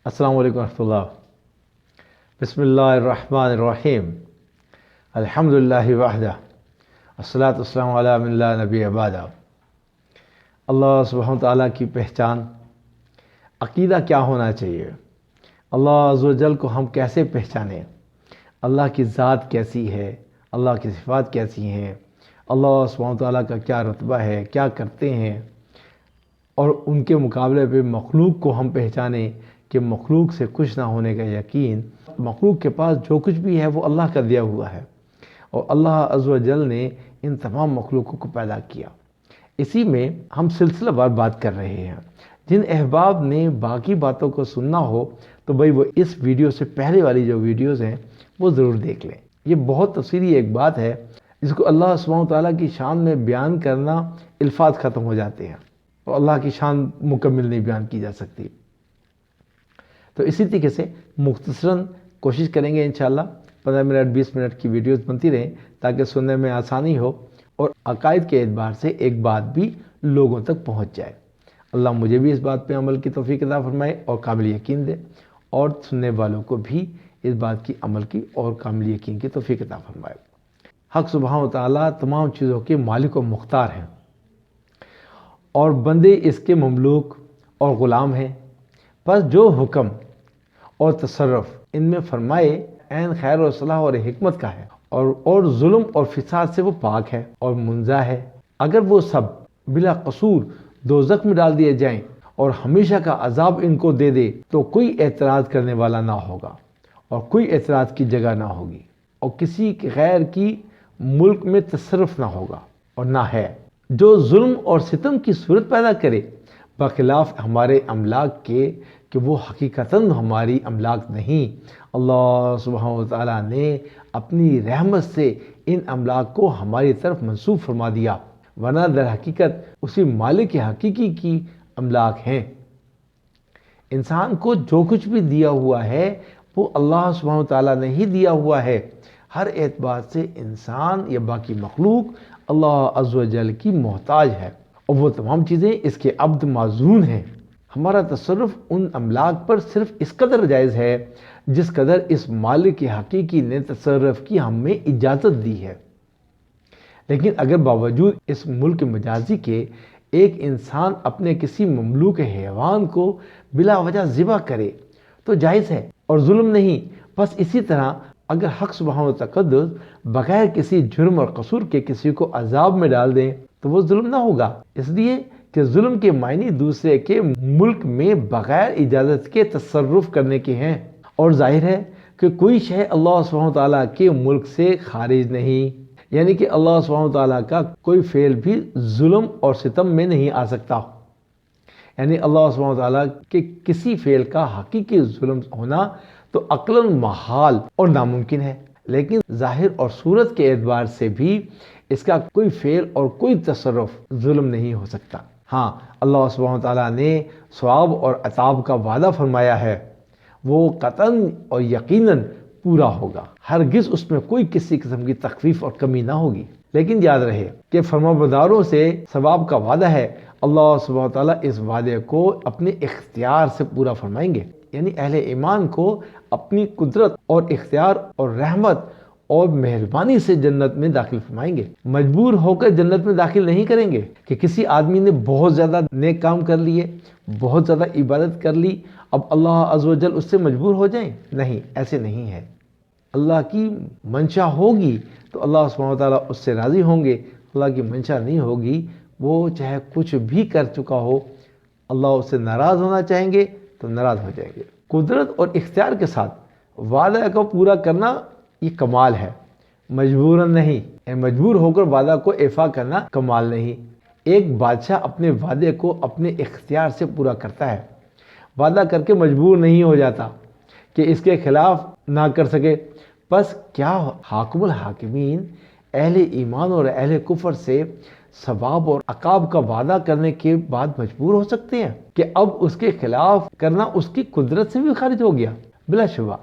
السلام علیکم ورحمۃ اللہ۔ بسم اللہ الرحمن الرحیم۔ الحمد للہ وحدہ والصلاۃ والسلام علی من لا نبی بعدہ۔ اللہ سبحانہ تعالیٰ کی پہچان، عقیدہ کیا ہونا چاہیے، اللہ عز و جل کو ہم کیسے پہچانیں، اللہ کی ذات کیسی ہے، اللہ کی صفات کیسی ہیں، اللہ سبحانہ تعالیٰ کا کیا رتبہ ہے، کیا کرتے ہیں، اور ان کے مقابلے پہ مخلوق کو ہم پہچانیں کہ مخلوق سے کچھ نہ ہونے کا یقین۔ مخلوق کے پاس جو کچھ بھی ہے وہ اللہ کا دیا ہوا ہے، اور اللہ عز و جل نے ان تمام مخلوقوں کو پیدا کیا۔ اسی میں ہم سلسلہ وار بات کر رہے ہیں۔ جن احباب نے باقی باتوں کو سننا ہو تو بھائی وہ اس ویڈیو سے پہلے والی جو ویڈیوز ہیں وہ ضرور دیکھ لیں۔ یہ بہت تفصیلی ایک بات ہے، جس کو اللہ سبحانہ تعالیٰ کی شان میں بیان کرنا الفاظ ختم ہو جاتے ہیں، اور اللہ کی شان مکمل نہیں بیان کی جا سکتی۔ تو اسی طریقے سے مختصراً کوشش کریں گے انشاءاللہ 15 منٹ 20 منٹ کی ویڈیوز بنتی رہیں تاکہ سننے میں آسانی ہو اور عقائد کے اعتبار سے ایک بات بھی لوگوں تک پہنچ جائے۔ اللہ مجھے بھی اس بات پہ عمل کی توفیق عطا فرمائے اور قابل یقین دے، اور سننے والوں کو بھی اس بات کی عمل کی اور کامل یقین کی توفیق عطا فرمائے۔ حق سبحانہ تعالیٰ تمام چیزوں کے مالک و مختار ہیں، اور بندے اس کے مملوک اور غلام ہیں۔ بس جو حکم اور تصرف ان میں فرمائے عین خیر و صلاح اور حکمت کا ہے، اور ظلم اور فساد سے وہ پاک ہے اور منزہ ہے۔ اگر وہ سب بلا قصور دوزخ میں ڈال دیے جائیں اور ہمیشہ کا عذاب ان کو دے دے تو کوئی اعتراض کرنے والا نہ ہوگا، اور کوئی اعتراض کی جگہ نہ ہوگی، اور کسی غیر کی ملک میں تصرف نہ ہوگا اور نہ ہے۔ جو ظلم اور ستم کی صورت پیدا کرے بخلاف ہمارے املاک کے کہ وہ حقیقتاً ہماری املاک نہیں، اللہ سبحانہ وتعالیٰ نے اپنی رحمت سے ان املاک کو ہماری طرف منسوب فرما دیا، ورنہ در حقیقت اسی مالک حقیقی کی املاک ہیں۔ انسان کو جو کچھ بھی دیا ہوا ہے وہ اللہ سبحانہ وتعالیٰ نے ہی دیا ہوا ہے۔ ہر اعتبار سے انسان یا باقی مخلوق اللہ عز و جل کی محتاج ہے، اور وہ تمام چیزیں اس کے عبد معزون ہیں۔ ہمارا تصرف ان املاک پر صرف اس قدر جائز ہے جس قدر اس مالک حقیقی نے تصرف کی ہمیں اجازت دی ہے۔ لیکن اگر باوجود اس ملک مجازی کے ایک انسان اپنے کسی مملوک حیوان کو بلا وجہ ذبح کرے تو جائز ہے اور ظلم نہیں۔ بس اسی طرح اگر حق سبحانہ تقدس بغیر کسی جرم اور قصور کے کسی کو عذاب میں ڈال دیں تو وہ ظلم نہ ہوگا، اس لیے کہ ظلم کے معنی دوسرے کے ملک میں بغیر اجازت کے تصرف کرنے کے ہیں، اور ظاہر ہے کہ کوئی شے اللہ سبحانہ تعالیٰ کے ملک سے خارج نہیں، یعنی کہ اللہ سبحانہ تعالیٰ کا کوئی فعل بھی ظلم اور ستم میں نہیں آ سکتا، یعنی اللہ سبحانہ تعالیٰ کے کسی فعل کا حقیقی ظلم ہونا تو عقلاً محال اور ناممکن ہے، لیکن ظاہر اور صورت کے اعتبار سے بھی اس کا کوئی فعل اور کوئی تصرف ظلم نہیں ہو سکتا۔ ہاں، اللہ سبحانہ تعالیٰ نے ثواب اور عذاب کا وعدہ فرمایا ہے، وہ قطعاً اور یقیناً پورا ہوگا، ہرگز اس میں کوئی کسی قسم کی تخفیف اور کمی نہ ہوگی۔ لیکن یاد رہے کہ فرمانبرداروں سے ثواب کا وعدہ ہے، اللہ سبحانہ تعالیٰ اس وعدے کو اپنے اختیار سے پورا فرمائیں گے، یعنی اہل ایمان کو اپنی قدرت اور اختیار اور رحمت اور مہربانی سے جنت میں داخل فرمائیں گے۔ مجبور ہو کر جنت میں داخل نہیں کریں گے کہ کسی آدمی نے بہت زیادہ نیک کام کر لیے، بہت زیادہ عبادت کر لی، اب اللہ عز و جل اس سے مجبور ہو جائیں، نہیں، ایسے نہیں ہے۔ اللہ کی منشا ہوگی تو اللہ سبحانہ تعالیٰ اس سے راضی ہوں گے، اللہ کی منشا نہیں ہوگی، وہ چاہے کچھ بھی کر چکا ہو، اللہ اس سے ناراض ہونا چاہیں گے تو ناراض ہو جائیں گے۔ قدرت اور اختیار کے ساتھ وعدہ کو پورا کرنا یہ کمال ہے، مجبوراً نہیں، یعنی مجبور ہو کر وعدہ کو ایفا کرنا کمال نہیں۔ ایک بادشاہ اپنے وعدے کو اپنے اختیار سے پورا کرتا ہے، وعدہ کر کے مجبور نہیں ہو جاتا کہ اس کے خلاف نہ کر سکے۔ بس کیا حاکم الحاکمین اہل ایمان اور اہل کفر سے ثواب اور عقاب کا وعدہ کرنے کے بعد مجبور ہو سکتے ہیں کہ اب اس کے خلاف کرنا اس کی قدرت سے بھی خارج ہو گیا؟ بلا شبہ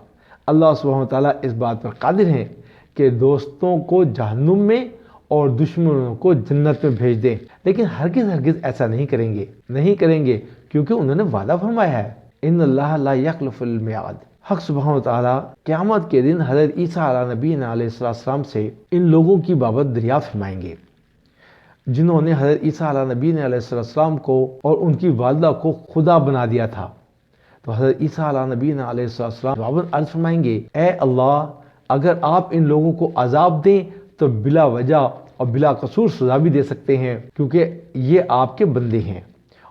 اللہ سبحانہ تعالیٰ اس بات پر قادر ہیں کہ دوستوں کو جہنم میں اور دشمنوں کو جنت میں بھیج دیں، لیکن ہرگز ایسا نہیں کریں گے کیونکہ انہوں نے وعدہ فرمایا ہے ان اللہ لا یخلف المیعاد۔ حق سبحانہ وتعالی قیامت کے دن حضرت عیسیٰ علیہ نبی علیہ السلام سے ان لوگوں کی بابت دریافت فرمائیں گے جنہوں نے حضرت عیسیٰ علیہ نبی علیہ السلام کو اور ان کی والدہ کو خدا بنا دیا تھا۔ تو حضرت عیسیٰ علیہ نبی علیہ السلام جواباً عرض فرمائیں گے، اے اللہ، اگر آپ ان لوگوں کو عذاب دیں تو بلا وجہ اور بلا قصور سزا بھی دے سکتے ہیں، کیونکہ یہ آپ کے بندے ہیں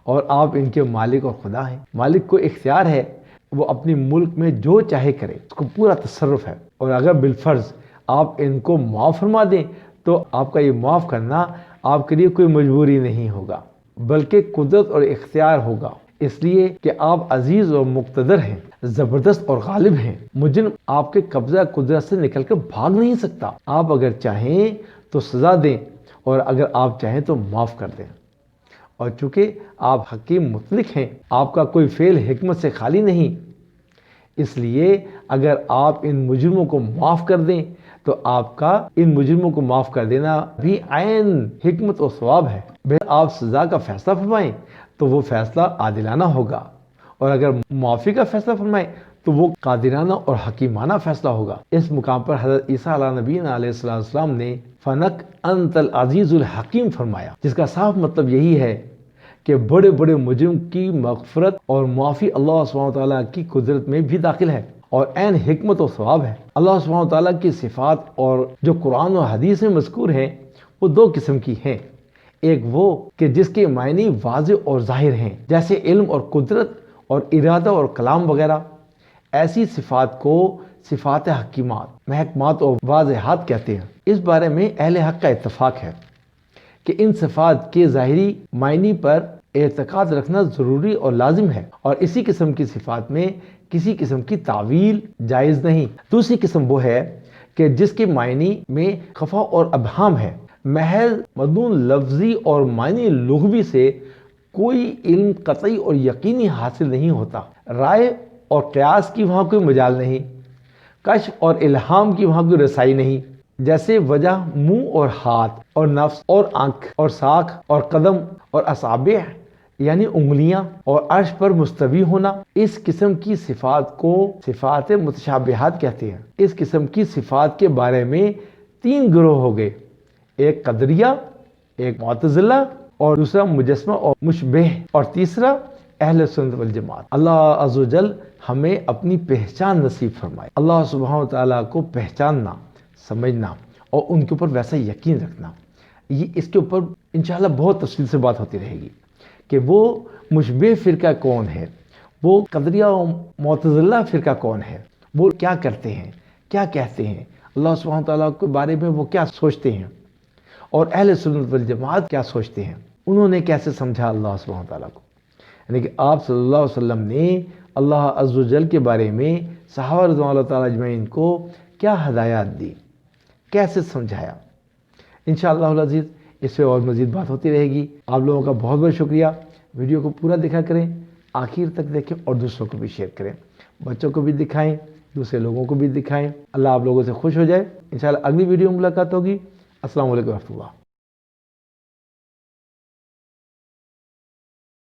اور آپ ان کے مالک اور خدا ہیں۔ مالک کو اختیار ہے، وہ اپنی ملک میں جو چاہے کرے، اس کو پورا تصرف ہے، اور اگر بالفرض آپ ان کو معاف فرما دیں تو آپ کا یہ معاف کرنا آپ کے لیے کوئی مجبوری نہیں ہوگا، بلکہ قدرت اور اختیار ہوگا، اس لیے کہ آپ عزیز اور مقتدر ہیں، زبردست اور غالب ہیں۔ مجرم آپ کے قبضہ قدرت سے نکل کر بھاگ نہیں سکتا۔ آپ اگر چاہیں تو سزا دیں اور اگر آپ چاہیں تو معاف کر دیں، اور چونکہ آپ حکیم مطلق ہیں، آپ کا کوئی فعل حکمت سے خالی نہیں، اس لیے اگر آپ ان مجرموں کو معاف کر دیں تو آپ کا ان مجرموں کو معاف کر دینا بھی عین حکمت و ثواب ہے۔ آپ سزا کا فیصلہ فرمائیں تو وہ فیصلہ عادلانہ ہوگا، اور اگر معافی کا فیصلہ فرمائیں تو وہ قادرانہ اور حکیمانہ فیصلہ ہوگا۔ اس مقام پر حضرت عیسیٰ علیہ نبی علیہ السلام نے فنک انت العزیز الحکیم فرمایا، جس کا صاف مطلب یہی ہے کہ بڑے بڑے مجرم کی مغفرت اور معافی اللہ سبحانہ وتعالیٰ کی قدرت میں بھی داخل ہے اور عین حکمت و ثواب ہے۔ اللہ سبحانہ وتعالیٰ کی صفات اور جو قرآن و حدیث میں مذکور ہیں وہ دو قسم کی ہیں۔ ایک وہ کہ جس کے معنی واضح اور ظاہر ہیں، جیسے علم اور قدرت اور ارادہ اور کلام وغیرہ۔ ایسی صفات کو صفات حکیمات، محکمات اور واضحات کہتے ہیں۔ اس بارے میں اہل حق کا اتفاق ہے کہ ان صفات کے ظاہری معنی پر اعتقاد رکھنا ضروری اور لازم ہے، اور اسی قسم کی صفات میں کسی قسم کی تعویل جائز نہیں۔ دوسری قسم وہ ہے کہ جس کے معنی میں خفا اور ابہام ہے، محض مضمون لفظی اور معنی لغوی سے کوئی علم قطعی اور یقینی حاصل نہیں ہوتا۔ رائے اور قیاس کی وہاں کوئی مجال نہیں، کشف اور الہام کی وہاں کوئی رسائی نہیں۔ جیسے وجہ، منہ اور ہاتھ اور نفس اور آنکھ اور ساکھ اور قدم اور اصابع یعنی انگلیاں اور عرش پر مستوی ہونا، اس قسم کی صفات کو صفات متشابہات کہتے ہیں۔ اس قسم کی صفات کے بارے میں تین گروہ ہو گئے، ایک قدریہ، ایک معتزلہ، اور دوسرا مجسمہ اور مشبہ، اور تیسرا اہل سنت والجماعت۔ اللہ عز و جل ہمیں اپنی پہچان نصیب فرمائے۔ اللہ سبحانہ وتعالیٰ کو پہچاننا، سمجھنا اور ان کے اوپر ویسا یقین رکھنا، یہ اس کے اوپر انشاءاللہ بہت تفصیل سے بات ہوتی رہے گی کہ وہ مشبہ فرقہ کون ہے، وہ قدریہ و معتزلہ فرقہ کون ہے، وہ کیا کرتے ہیں، کیا کہتے ہیں، اللہ سبحانہ وتعالیٰ کے بارے میں وہ کیا سوچتے ہیں، اور اہل سنت والجماعت کیا سوچتے ہیں، انہوں نے کیسے سمجھا اللہ سبحانہ وتعالیٰ کو۔ یعنی کہ آپ صلی اللہ علیہ وسلم نے اللہ عز و جل کے بارے میں صحابہ رضوان اللہ تعالیٰ اجمعین کو کیا ہدایات دی، کیسے سمجھایا۔ انشاءاللہ العزیز اس پہ اور مزید بات ہوتی رہے گی۔ آپ لوگوں کا بہت بہت شکریہ۔ ویڈیو کو پورا دیکھا کریں، آخر تک دیکھیں اور دوسروں کو بھی شیئر کریں، بچوں کو بھی دکھائیں، دوسرے لوگوں کو بھی دکھائیں۔ اللہ آپ لوگوں سے خوش ہو جائے۔ انشاءاللہ اگلی ویڈیو میں ملاقات ہوگی۔ السلام علیکم و رحمۃ اللہ۔